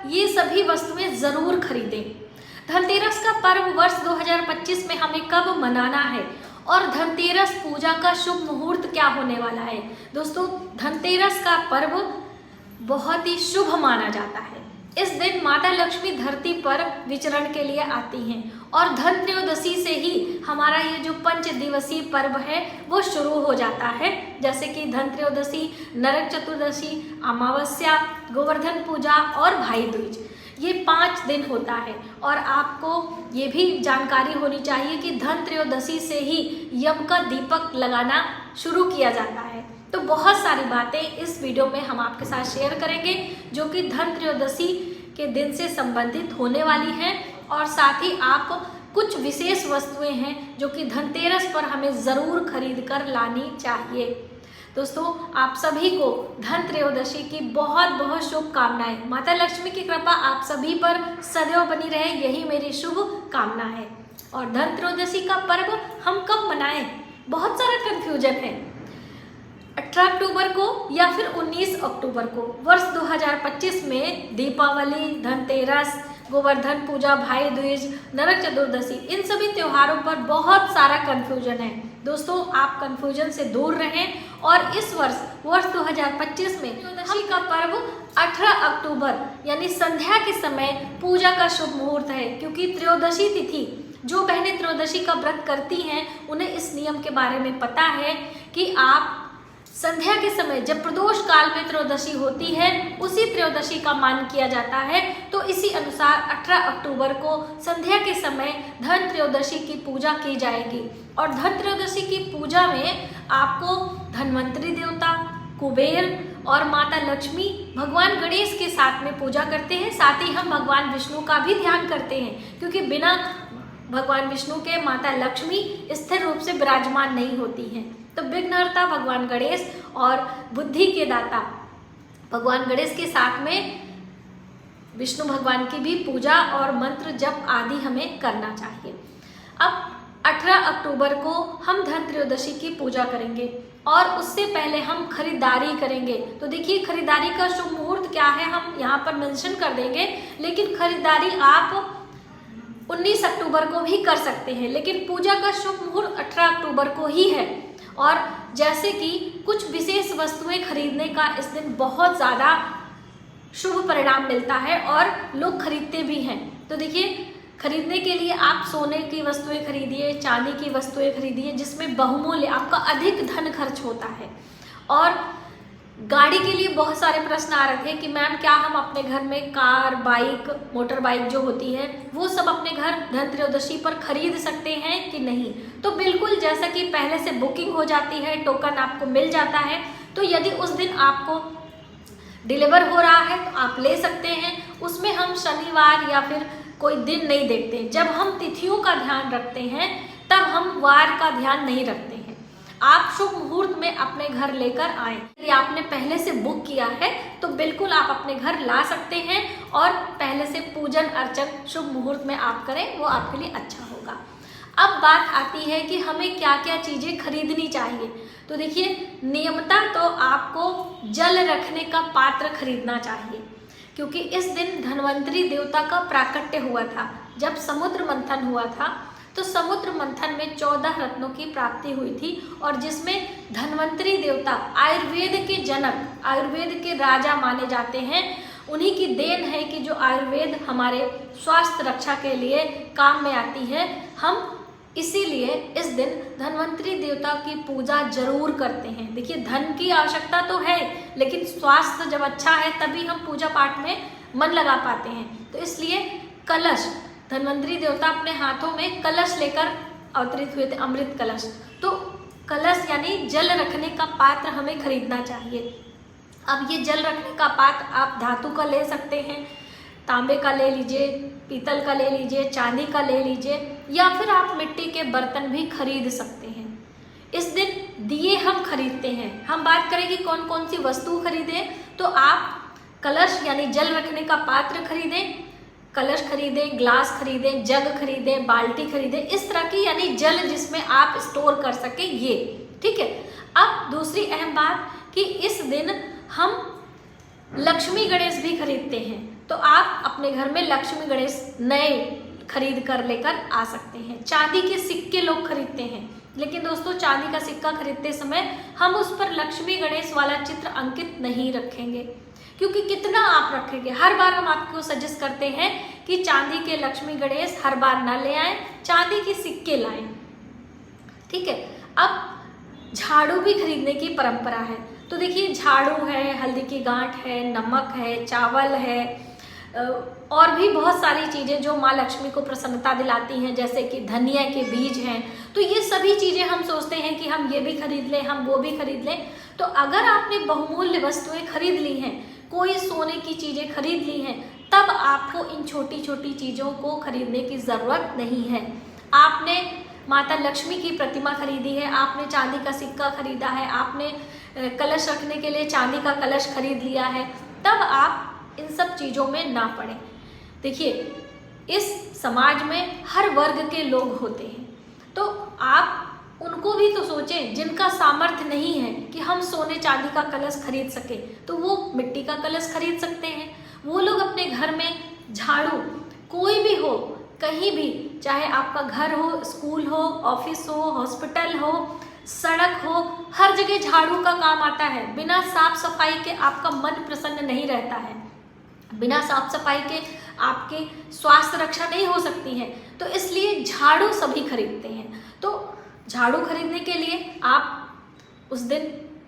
ये सभी वस्तुएं जरूर खरीदें। धनतेरस का पर्व वर्ष 2025 में हमें कब मनाना है और धनतेरस पूजा का शुभ मुहूर्त क्या होने वाला है। दोस्तों, धनतेरस का पर्व बहुत ही शुभ माना जाता है। इस दिन माता लक्ष्मी धरती पर विचरण के लिए आती हैं और धन त्रयोदशी से ही हमारा ये जो 5 दिवसीय पर्व है वो शुरू हो जाता है। जैसे कि धन त्रयोदशी, नरक चतुर्दशी, अमावस्या, गोवर्धन पूजा और भाई दूज, ये 5 दिन होता है। और आपको ये भी जानकारी होनी चाहिए कि धन त्रयोदशी से ही यम का दीपक लगाना शुरू किया जाता है। तो बहुत सारी बातें इस वीडियो में हम आपके साथ शेयर करेंगे जो कि धन त्रयोदशी के दिन से संबंधित होने वाली हैं, और साथ ही आप कुछ विशेष वस्तुएं हैं जो कि धनतेरस पर हमें ज़रूर खरीद कर लानी चाहिए। दोस्तों, आप सभी को धन त्रयोदशी की बहुत बहुत शुभकामनाएं। माता लक्ष्मी की कृपा आप सभी पर सदैव बनी रहे, यही मेरी शुभ कामना है। और धन त्रयोदशी का पर्व हम कब मनाएं, बहुत सारा कन्फ्यूजन है। 18 अक्टूबर को या फिर 19 अक्टूबर को। वर्ष 2025 में दीपावली, धनतेरस, गोवर्धन पूजा, भाई दूज, नरक चतुर्दशी, इन सभी त्योहारों पर बहुत सारा कन्फ्यूजन है। दोस्तों, आप कन्फ्यूजन से दूर रहें और इस वर्ष 2025 में त्रयोदशी का पर्व 18 अक्टूबर यानी संध्या के समय पूजा का शुभ मुहूर्त है। क्योंकि त्रयोदशी तिथि, जो बहनें त्रयोदशी का व्रत करती हैं उन्हें इस नियम के बारे में पता है कि आप संध्या के समय जब प्रदोष काल में त्रयोदशी होती है उसी त्रयोदशी का मान किया जाता है। तो इसी अनुसार 18 अक्टूबर को संध्या के समय धन त्रयोदशी की पूजा की जाएगी। और धन त्रयोदशी की पूजा में आपको धन्वंतरी देवता, कुबेर और माता लक्ष्मी, भगवान गणेश के साथ में पूजा करते हैं। साथ ही हम भगवान विष्णु का भी ध्यान करते हैं, क्योंकि बिना भगवान विष्णु के माता लक्ष्मी स्थिर रूप से विराजमान नहीं होती हैं। तो विघ्नहर्ता भगवान गणेश और बुद्धि के दाता भगवान गणेश के साथ में विष्णु भगवान की भी पूजा और मंत्र जप आदि हमें करना चाहिए। अब 18 अक्टूबर को हम धन त्रयोदशी की पूजा करेंगे और उससे पहले हम खरीदारी करेंगे। तो देखिए, खरीदारी का शुभ मुहूर्त क्या है हम यहाँ पर मेंशन कर देंगे, लेकिन खरीदारी आप 19 अक्टूबर को भी कर सकते हैं, लेकिन पूजा का शुभ मुहूर्त 18 अक्टूबर को ही है। और जैसे कि कुछ विशेष वस्तुएं खरीदने का इस दिन बहुत ज़्यादा शुभ परिणाम मिलता है और लोग खरीदते भी हैं। तो देखिए, खरीदने के लिए आप सोने की वस्तुएं खरीदिए, चांदी की वस्तुएं खरीदिए जिसमें बहुमूल्य आपका अधिक धन खर्च होता है। और गाड़ी के लिए बहुत सारे प्रश्न आ रहे थे कि मैम क्या हम अपने घर में कार, बाइक, मोटर बाइक जो होती है वो सब अपने घर धन त्रयोदशी पर खरीद सकते हैं कि नहीं। तो बिल्कुल, जैसा कि पहले से बुकिंग हो जाती है, टोकन आपको मिल जाता है, तो यदि उस दिन आपको डिलीवर हो रहा है तो आप ले सकते हैं। उसमें हम शनिवार या फिर कोई दिन नहीं देखते। जब हम तिथियों का ध्यान रखते हैं तब हम वार का ध्यान नहीं रखते हैं। आप शुभ मुहूर्त में अपने घर लेकर आएं। यदि आपने पहले से बुक किया है तो बिल्कुल आप अपने घर ला सकते हैं और पहले से पूजन अर्चन शुभ मुहूर्त में आप करें, वो आपके लिए अच्छा होगा। अब बात आती है कि हमें क्या क्या चीज़ें खरीदनी चाहिए। तो देखिए, नियमतः तो आपको जल रखने का पात्र खरीदना चाहिए, क्योंकि इस दिन धन्वंतरी देवता का प्राकट्य हुआ था। जब समुद्र मंथन हुआ था तो समुद्र मंथन में 14 रत्नों की प्राप्ति हुई थी, और जिसमें धन्वंतरी देवता आयुर्वेद के जनक, आयुर्वेद के राजा माने जाते हैं। उन्हीं की देन है कि जो आयुर्वेद हमारे स्वास्थ्य रक्षा के लिए काम में आती है। हम इसीलिए इस दिन धन्वंतरी देवता की पूजा जरूर करते हैं। देखिए, धन की आवश्यकता तो है, लेकिन स्वास्थ्य जब अच्छा है तभी हम पूजा पाठ में मन लगा पाते हैं। तो इसलिए कलश, धन्वंतरी देवता अपने हाथों में कलश लेकर अवतरित हुए थे, अमृत कलश। तो कलश यानी जल रखने का पात्र हमें खरीदना चाहिए। अब ये जल रखने का पात्र आप धातु का ले सकते हैं, तांबे का ले लीजिए, पीतल का ले लीजिए, चांदी का ले लीजिए, या फिर आप मिट्टी के बर्तन भी खरीद सकते हैं। इस दिन दिए हम खरीदते हैं। हम बात करें कि कौन कौन सी वस्तु खरीदें, तो आप कलश यानी जल रखने का पात्र खरीदें, कलश खरीदें, ग्लास खरीदें, जग खरीदें, बाल्टी खरीदें, इस तरह की यानी जल जिसमें आप स्टोर कर सकें, ये ठीक है। अब दूसरी अहम बात कि इस दिन हम लक्ष्मी गणेश भी खरीदते हैं, तो आप अपने घर में लक्ष्मी गणेश नए खरीद कर लेकर आ सकते हैं। चांदी के सिक्के लोग खरीदते हैं, लेकिन दोस्तों चांदी का सिक्का खरीदते समय हम उस पर लक्ष्मी गणेश वाला चित्र अंकित नहीं रखेंगे, क्योंकि कितना आप रखेंगे। हर बार हम आपको सजेस्ट करते हैं कि चांदी के लक्ष्मी गणेश हर बार ना ले आएं, चांदी के सिक्के लाएं, ठीक है। अब झाड़ू भी खरीदने की परंपरा है, तो देखिए झाड़ू है, हल्दी की गांठ है, नमक है, चावल है, और भी बहुत सारी चीज़ें जो माँ लक्ष्मी को प्रसन्नता दिलाती हैं, जैसे कि धनिया के बीज हैं। तो ये सभी चीज़ें हम सोचते हैं कि हम ये भी खरीद लें, हम वो भी खरीद लें। तो अगर आपने बहुमूल्य वस्तुएं खरीद ली हैं, कोई सोने की चीज़ें खरीद ली हैं, तब आपको इन छोटी छोटी चीज़ों को खरीदने की ज़रूरत नहीं है। आपने माता लक्ष्मी की प्रतिमा खरीदी है, आपने चांदी का सिक्का खरीदा है, आपने कलश रखने के लिए चांदी का कलश खरीद लिया है, तब आप इन सब चीज़ों में ना पड़े। देखिए, इस समाज में हर वर्ग के लोग होते हैं, तो आप उनको भी तो सोचें जिनका सामर्थ्य नहीं है कि हम सोने चांदी का कलश खरीद सके, तो वो मिट्टी का कलश खरीद सकते हैं। वो लोग अपने घर में झाड़ू कोई भी हो, कहीं भी, चाहे आपका घर हो, स्कूल हो, ऑफिस हो, हॉस्पिटल हो, सड़क हो, हर जगह झाड़ू का काम आता है। बिना साफ सफाई के आपका मन प्रसन्न नहीं रहता है, बिना साफ सफाई के आपके स्वास्थ्य रक्षा नहीं हो सकती है। तो इसलिए झाड़ू सभी खरीदते हैं। तो झाड़ू खरीदने के लिए आप उस दिन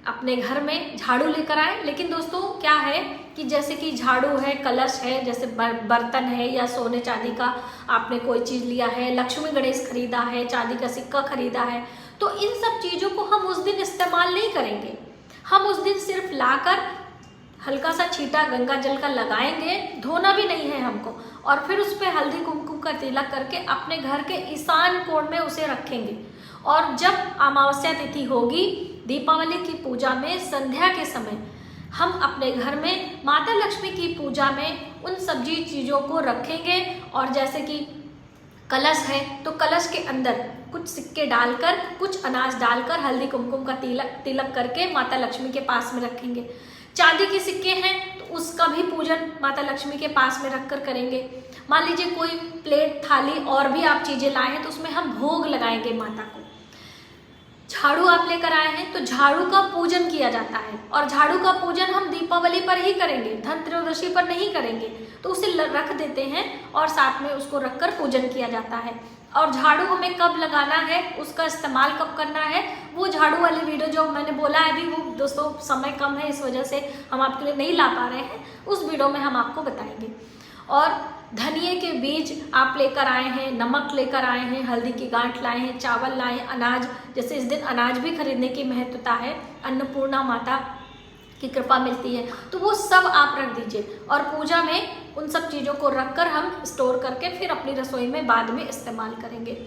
अपने घर में झाड़ू लेकर आए। लेकिन दोस्तों क्या है कि जैसे कि झाड़ू है, कलश है, जैसे बर्तन है, या सोने चांदी का आपने कोई चीज़ लिया है, लक्ष्मी गणेश खरीदा है, चांदी का सिक्का खरीदा है, तो इन सब चीज़ों को हम उस दिन इस्तेमाल नहीं करेंगे। हम उस दिन सिर्फ लाकर हल्का सा छींटा गंगा जल का लगाएंगे, धोना भी नहीं है हमको, और फिर उस पर हल्दी कुमकुम का तिलक करके अपने घर के ईशान कोण में उसे रखेंगे। और जब अमावस्या तिथि होगी, दीपावली की पूजा में संध्या के समय हम अपने घर में माता लक्ष्मी की पूजा में उन सब्जी चीज़ों को रखेंगे। और जैसे कि कलश है, तो कलश के अंदर कुछ सिक्के डालकर, कुछ अनाज डालकर, हल्दी कुमकुम का तिलक करके माता लक्ष्मी के पास में रखेंगे। चांदी के सिक्के हैं तो उसका भी पूजन माता लक्ष्मी के पास में रखकर करेंगे। मान लीजिए कोई प्लेट, थाली और भी आप चीज़ें लाए हैं, तो उसमें हम भोग लगाएंगे माता को। झाड़ू आप लेकर आए हैं, तो झाड़ू का पूजन किया जाता है, और झाड़ू का पूजन हम दीपावली पर ही करेंगे, धनत्रयोदशी पर नहीं करेंगे। तो उसे रख देते हैं और साथ में उसको रखकर पूजन किया जाता है। और झाड़ू हमें कब लगाना है, उसका इस्तेमाल कब करना है, वो झाड़ू वाली वीडियो जो मैंने बोला है अभी, वो दोस्तों समय कम है, इस वजह से हम आपके लिए नहीं ला पा रहे हैं, उस वीडियो में हम आपको बताएंगे। और धनिए के बीज आप लेकर आए हैं, नमक लेकर आए हैं, हल्दी की गांठ लाए हैं, चावल लाए हैं, अनाज, जैसे इस दिन अनाज भी खरीदने की महत्वता है, अन्नपूर्णा माता की कृपा मिलती है, तो वो सब आप रख दीजिए। और पूजा में उन सब चीज़ों को रखकर हम स्टोर करके फिर अपनी रसोई में बाद में इस्तेमाल करेंगे।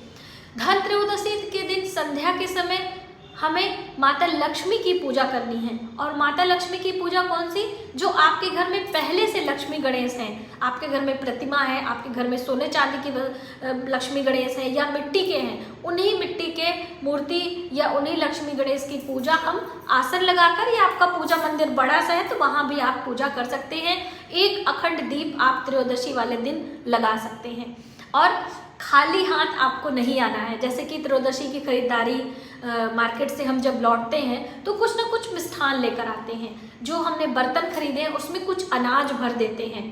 धनत्रयोदशी के दिन संध्या के समय हमें माता लक्ष्मी की पूजा करनी है। और माता लक्ष्मी की पूजा कौन सी? जो आपके घर में पहले से लक्ष्मी गणेश हैं, आपके घर में प्रतिमा है, आपके घर में सोने चांदी की लक्ष्मी गणेश है या मिट्टी के हैं, उन्हीं मिट्टी के मूर्ति या उन्हीं लक्ष्मी गणेश की पूजा हम आसन लगाकर, या आपका पूजा मंदिर बड़ा सा है तो वहाँ भी आप पूजा कर सकते हैं। एक अखंड दीप आप त्रयोदशी वाले दिन लगा सकते हैं। और खाली हाथ आपको नहीं आना है। जैसे कि त्रयोदशी की खरीदारी मार्केट से हम जब लौटते हैं तो कुछ ना कुछ मिष्ठान लेकर आते हैं। जो हमने बर्तन खरीदे हैं उसमें कुछ अनाज भर देते हैं,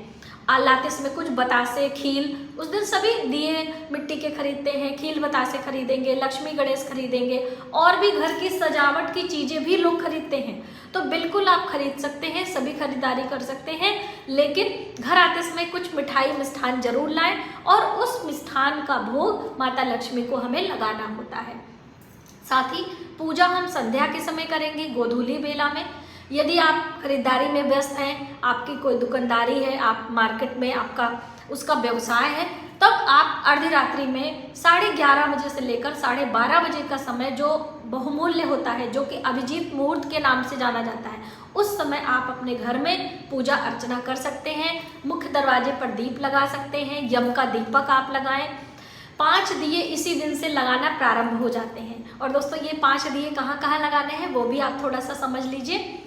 लाते इसमें कुछ बतासे, खील, उस दिन सभी दिए मिट्टी के खरीदते हैं, खील बतासे खरीदेंगे, लक्ष्मी गणेश खरीदेंगे, और भी घर की सजावट की चीज़ें भी लोग खरीदते हैं। तो बिल्कुल आप खरीद सकते हैं, सभी खरीदारी कर सकते हैं, लेकिन घर आते समय कुछ मिठाई मिष्ठान जरूर लाएं, और उस मिष्ठान का भोग माता लक्ष्मी को हमें लगाना होता है। साथ ही पूजा हम संध्या के समय करेंगे, गोधूली बेला में। यदि आप खरीदारी में व्यस्त हैं, आपकी कोई दुकानदारी है, आप मार्केट में आपका उसका व्यवसाय है, तब आप अर्धी रात्रि में 11:30 बजे से लेकर 12:30 बजे का समय जो बहुमूल्य होता है, जो कि अभिजीत मुहूर्त के नाम से जाना जाता है, उस समय आप अपने घर में पूजा अर्चना कर सकते हैं। मुख्य दरवाजे पर दीप लगा सकते हैं, यम का दीपक आप लगाएं। 5 दिए इसी दिन से लगाना प्रारंभ हो जाते हैं। और दोस्तों ये 5 दिए कहाँ कहाँ लगाने हैं वो भी आप थोड़ा सा समझ लीजिए।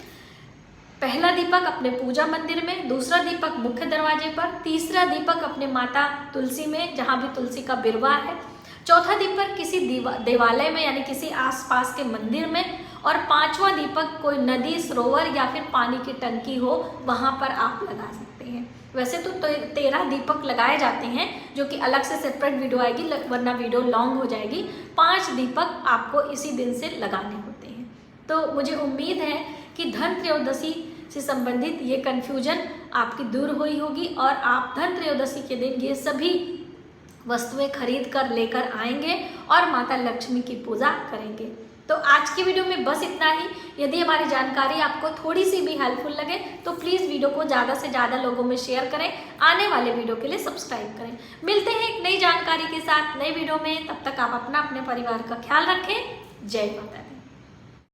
पहला दीपक अपने पूजा मंदिर में, दूसरा दीपक मुख्य दरवाजे पर, तीसरा दीपक अपने माता तुलसी में जहाँ भी तुलसी का बिरवा है, चौथा दीपक किसी देवालय में यानी किसी आसपास के मंदिर में, और पांचवा दीपक कोई नदी, सरोवर या फिर पानी की टंकी हो वहाँ पर आप लगा सकते हैं। वैसे तो 13 दीपक लगाए जाते हैं जो कि अलग से सेपरेट वीडियो आएगी वरना वीडियो लॉन्ग हो जाएगी। 5 दीपक आपको इसी दिन से लगाने होते हैं। तो मुझे उम्मीद है कि धन त्रयोदशी से संबंधित ये कन्फ्यूजन आपकी दूर हुई होगी और आप धन त्रयोदशी के दिन ये सभी वस्तुएं खरीद कर लेकर आएंगे और माता लक्ष्मी की पूजा करेंगे। तो आज की वीडियो में बस इतना ही। यदि हमारी जानकारी आपको थोड़ी सी भी हेल्पफुल लगे तो प्लीज़ वीडियो को ज़्यादा से ज़्यादा लोगों में शेयर करें, आने वाले वीडियो के लिए सब्सक्राइब करें। मिलते हैं एक नई जानकारी के साथ नई वीडियो में, तब तक आप अपना अपने परिवार का ख्याल रखें। जय माता दी।